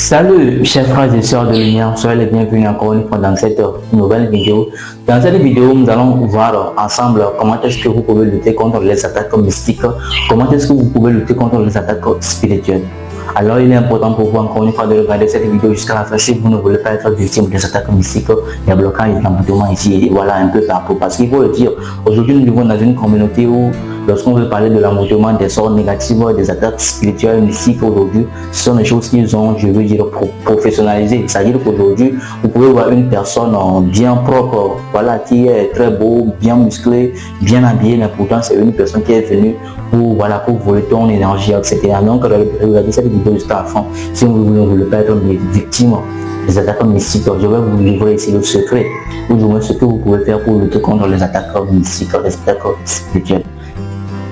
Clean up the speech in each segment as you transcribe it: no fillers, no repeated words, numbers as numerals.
Salut chers frères et sœurs de lumière, soyez les bienvenus encore une fois dans cette nouvelle vidéo. Dans cette vidéo, nous allons voir ensemble comment est-ce que vous pouvez lutter contre les attaques mystiques, comment est-ce que vous pouvez lutter contre les attaques spirituelles. Alors il est important pour vous encore une fois de regarder cette vidéo jusqu'à la fin si vous ne voulez pas être victime des attaques mystiques, des blocages, des emboutements ici et voilà un peu partout. Parce qu'il faut le dire, aujourd'hui nous vivons dans une communauté où lorsqu'on veut parler de l'emboutement, des sorts négatifs, des attaques spirituelles, mystiques aujourd'hui, ce sont des choses qu'ils ont, je veux dire, professionnalisées. C'est-à-dire qu'aujourd'hui, vous pouvez voir une personne bien propre, voilà, qui est très beau, bien musclé, bien habillé, mais pourtant c'est une personne qui est venue pour, voilà, pour voler ton énergie, etc. Donc regardez cette vidéo jusqu'à la fin si vous ne voulez pas être victime des attaques mystiques. Je vais vous livrer ici le secret, ou du moins ce que vous pouvez faire pour lutter contre les attaques mystiques, les attaques spirituelles.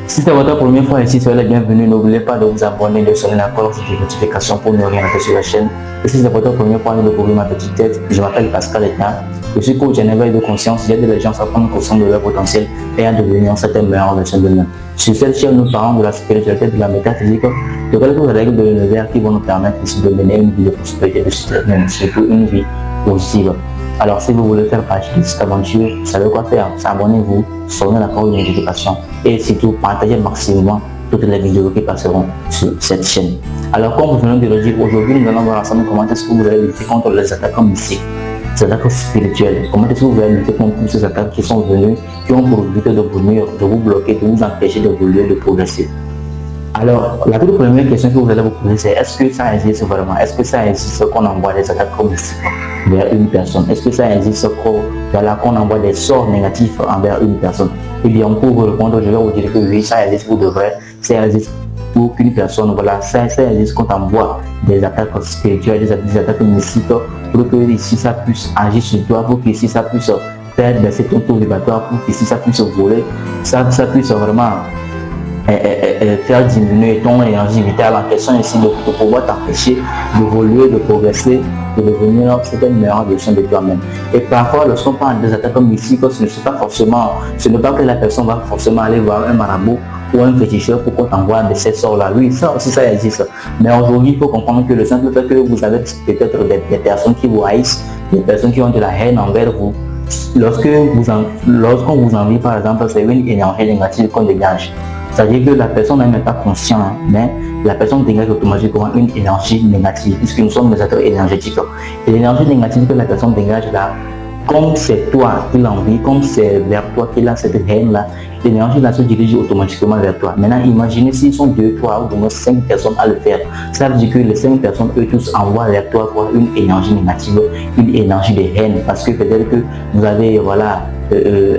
Si c'est votre première fois ici, soyez les bienvenus. N'oubliez pas de vous abonner, de sonner la cloche de notification pour ne rien rater sur la chaîne. Et si c'est votre première fois de découvrir ma petite tête, je m'appelle Pascal Etienne. Je suis coach en éveil de conscience. J'aide les gens à prendre conscience de leur potentiel et à devenir cette meilleure version de nous. Sur cette chaîne, nous parlons de la spiritualité, de la métaphysique, de quelques règles de l'univers qui vont nous permettre ici de mener une vie de prospérité, de surtout une vie positive. Alors si vous voulez faire partie de cette aventure, vous savez quoi faire. Abonnez-vous, sonnez la cloche de notification et surtout partagez maximum toutes les vidéos qui passeront sur cette chaîne. Alors comme nous venons de le dire, aujourd'hui nous allons voir ensemble comment est-ce que vous allez lutter contre les attaques mystiques, les attaques spirituelles. Comment est-ce que vous allez lutter contre ces attaques qui sont venues, qui ont pour but de vous nuire, de vous bloquer, de vous empêcher d'évoluer, de progresser. Alors, la toute première question que vous allez vous poser, c'est est-ce que ça existe vraiment? Est-ce que ça existe qu'on envoie des attaques mystiques vers une personne? Est-ce que ça existe qu'on envoie des sorts négatifs envers une personne? Eh bien, pour vous répondre, je vais vous dire que oui, ça existe pour de vrai. Ça existe pour qu'une personne, voilà, ça existe qu'on envoie des attaques spirituelles, des attaques mystiques, pour que ici ça puisse agir sur toi, pour que ici ça puisse faire baisser ton taux vibratoire, pour que ici ça puisse voler, ça puisse vraiment faire diminuer ton énergie vitale en question ici de pouvoir t'empêcher d'évoluer, de progresser, de devenir une meilleure version de toi-même. Et parfois, lorsqu'on parle des attaques mystiques, ce n'est pas que la personne va forcément aller voir un marabout ou un féticheur pour qu'on t'envoie de ces sorts-là. Oui, ça aussi, ça existe. Mais aujourd'hui, il faut comprendre que le simple fait que vous avez peut-être des personnes qui vous haïssent, des personnes qui ont de la haine envers vous, lorsqu'on vous envie, par exemple, c'est une énergie négative qu'on dégage. C'est-à-dire que la personne n'est même pas consciente, mais la personne dégage automatiquement une énergie négative, puisque nous sommes des êtres énergétiques. Et l'énergie négative que la personne dégage là, comme c'est toi qui l'envie, comme c'est vers toi qu'il a cette haine-là, l'énergie là se dirige automatiquement vers toi. Maintenant, imaginez s'ils sont 2, 3 ou au moins 5 personnes à le faire. Ça veut dire que les 5 personnes, eux tous, envoient vers toi une énergie négative, une énergie de haine, parce que peut-être que vous avez, voilà,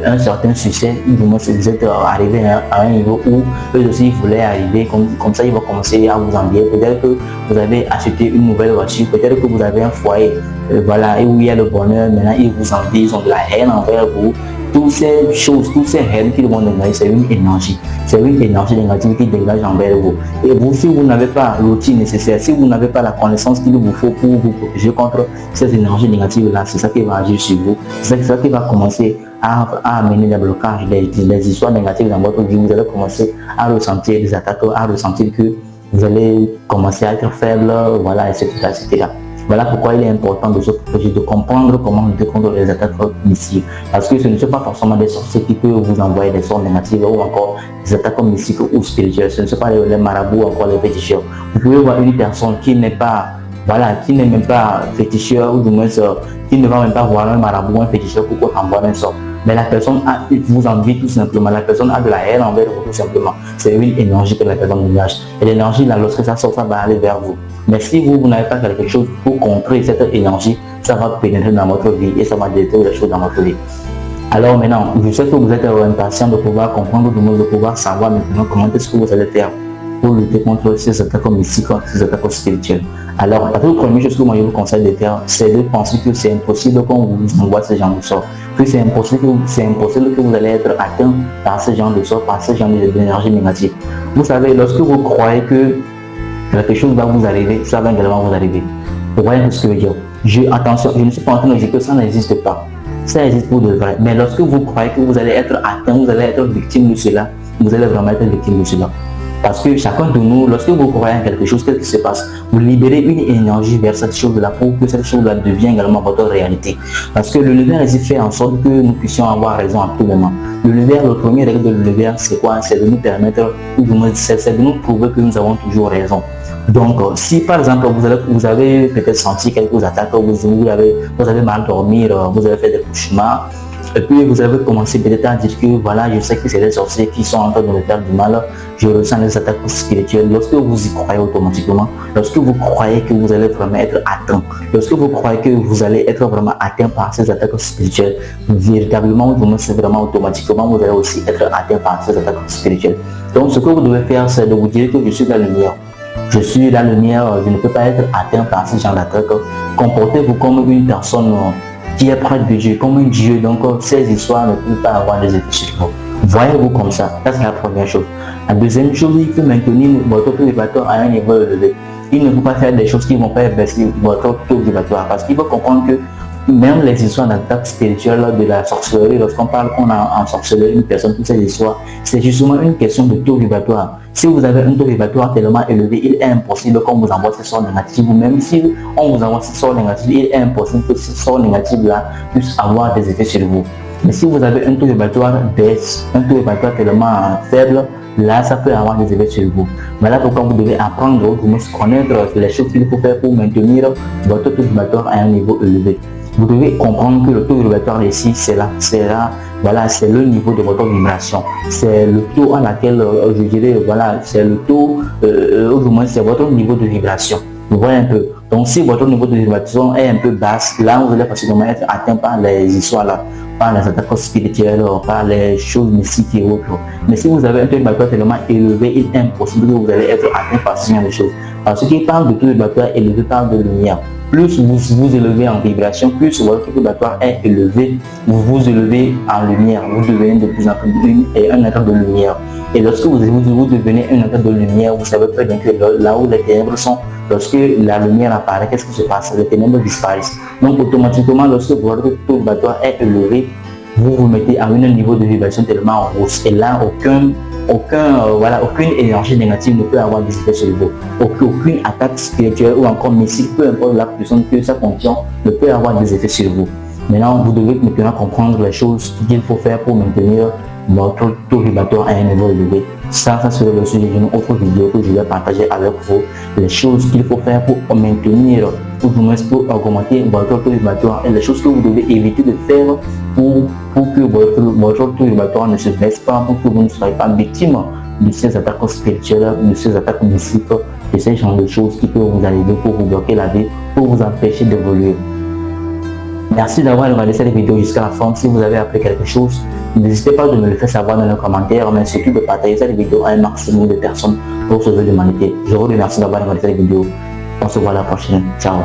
un certain succès, du moins vous êtes arrivé à un niveau où eux aussi voulaient arriver, comme ça ils vont commencer à vous envier. Peut-être que vous avez acheté une nouvelle voiture, peut-être que vous avez un foyer, voilà, et où il y a le bonheur, maintenant ils vous envient, ils ont de la haine envers vous. Toutes ces choses, toutes ces haines qu'ils vont dégager, c'est une énergie négative qui dégage envers vous. Et vous, si vous n'avez pas l'outil nécessaire, si vous n'avez pas la connaissance qu'il vous faut pour vous protéger contre ces énergies négatives-là, c'est ça qui va agir sur vous, c'est ça qui va commencer à amener des blocages, des histoires négatives dans votre vie. Vous allez commencer à ressentir des attaques, à ressentir que vous allez commencer à être faible, voilà, etc., etc. Voilà pourquoi il est important de se protéger, de comprendre comment lutter contre les attaques mystiques. Parce que ce ne sont pas forcément des sorciers qui peuvent vous envoyer des sorts négatifs ou encore des attaques mystiques ou spirituelles. Ce ne sont pas les marabouts ou encore les féticheurs. Vous pouvez voir une personne qui n'est pas, voilà, qui n'est même pas féticheur ou du moins qui ne va même pas voir un marabout ou un féticheur pour qu'on envoie un sort. Mais la personne vous envie tout simplement, la personne a de la haine envers vous tout simplement. C'est une énergie que la personne dégage. Et l'énergie là, lorsque ça sort, ça va aller vers vous. Mais si vous n'avez pas quelque chose pour contrer cette énergie, ça va pénétrer dans votre vie et ça va détruire les choses dans votre vie. Alors maintenant, je sais que vous êtes impatient de pouvoir comprendre, de pouvoir savoir maintenant comment est-ce que vous allez faire pour lutter contre ces attaques mystiques, ces attaques spirituelles. Alors, la toute première chose que moi je vous conseille de faire, c'est de penser que c'est impossible qu'on vous envoie ce genre de sort. Que c'est impossible que vous allez être atteint par ce genre de sort, par ce genre d'énergie négative. Vous savez, lorsque vous croyez que quelque chose va vous arriver, ça va également vous arriver. Vous voyez ce que je veux dire? Attention, je ne suis pas en train de dire que ça n'existe pas. Ça existe pour de vrai. Mais lorsque vous croyez que vous allez être atteint, vous allez être victime de cela, vous allez vraiment être victime de cela. Parce que chacun de nous, lorsque vous croyez en quelque chose, qu'est-ce qui se passe? Vous libérez une énergie vers cette chose-là pour que cette chose-là devienne également votre réalité. Parce que l'univers ici fait en sorte que nous puissions avoir raison à tout moment. L'univers, le premier règle de l'univers, c'est quoi? C'est de nous permettre, c'est de nous prouver que nous avons toujours raison. Donc, si par exemple, vous avez peut-être senti quelques attaques, vous avez mal dormi, vous avez fait des cauchemars, et puis vous avez commencé peut-être à dire que voilà, je sais que c'est des sorciers qui sont en train de me faire du mal, je ressens des attaques spirituelles. Lorsque vous y croyez automatiquement, lorsque vous croyez que vous allez vraiment être atteint, lorsque vous croyez que vous allez être vraiment atteint par ces attaques spirituelles, véritablement, c'est vraiment automatiquement, vous allez aussi être atteint par ces attaques spirituelles. Donc, ce que vous devez faire, c'est de vous dire que je suis la lumière. Je suis la lumière, je ne peux pas être atteint par ce genre d'attaque. Comportez-vous comme une personne qui est près de Dieu, comme un Dieu. Donc, ces histoires ne peuvent pas avoir des effets sur vous. Voyez-vous comme ça. Ça, c'est la première chose. La deuxième chose, il faut maintenir votre taux vibratoire à un niveau élevé. Il ne faut pas faire des choses qui vont faire baisser votre taux vibratoire. Parce qu'il faut comprendre que même les histoires d'attaque spirituelle de la sorcellerie, lorsqu'on parle qu'on a en sorcellerie une personne, toutes ces histoires, c'est justement une question de taux vibratoire. Si vous avez un taux vibratoire tellement élevé, il est impossible qu'on vous envoie ces sorts négatifs. Même si on vous envoie ces sorts négatifs, il est impossible que ces sorts négatifs-là puissent avoir des effets sur vous. Mais si vous avez un taux vibratoire baisse, un taux vibratoire tellement faible, là, ça peut avoir des effets sur vous. Voilà pourquoi vous devez apprendre, vous devez connaître les choses qu'il faut faire pour maintenir votre taux vibratoire à un niveau élevé. Vous devez comprendre que le taux vibratoire ici, c'est le niveau de votre vibration. C'est le taux à laquelle, je dirais, voilà, c'est le taux, au moins c'est votre niveau de vibration. Vous voyez un peu. Donc, si votre niveau de vibration est un peu basse, là, vous allez facilement être atteint par les histoires là, par les attaques spirituelles, par les choses mystiques et autres. Mais si vous avez un taux vibratoire tellement élevé, il est impossible que vous allez être atteint par ce genre de choses. Parce qu'il parle de taux vibratoire élevé, parle de lumière. Plus vous vous élevez en vibration, plus votre taux vibratoire est élevé, vous vous élevez en lumière, vous devenez de plus en plus un être de lumière. Et lorsque vous devenez un être de lumière, vous savez très bien que là où les ténèbres sont, lorsque la lumière apparaît, qu'est-ce qui se passe? Les ténèbres disparaissent. Donc automatiquement, lorsque votre taux vibratoire est élevé, vous vous mettez à un niveau de vibration tellement hausse. Et là, aucune énergie négative ne peut avoir des effets sur vous. Aucune attaque spirituelle ou encore mystique, peu importe la personne que ça contient, ne peut avoir des effets sur vous. Maintenant, vous devez maintenant comprendre les choses qu'il faut faire pour maintenir votre taux vibratoire à un niveau élevé. Ça serait le sujet d'une autre vidéo que je vais partager avec vous. Les choses qu'il faut faire pour maintenir, pour augmenter votre taux vibratoire et les choses que vous devez éviter de faire pour que votre taux vibratoire ne se baisse pas, pour que vous ne soyez pas victime de ces attaques spirituelles, de ces attaques mystiques, de ces genres de choses qui peuvent vous arriver pour vous bloquer la vie, pour vous empêcher d'évoluer. Merci d'avoir regardé cette vidéo jusqu'à la fin. Si vous avez appris quelque chose, n'hésitez pas de me le faire savoir dans les commentaires, mais surtout de partager cette vidéo à un maximum de personnes pour sauver l'humanité. Je vous remercie d'avoir regardé cette vidéo. On se voit la prochaine. Ciao.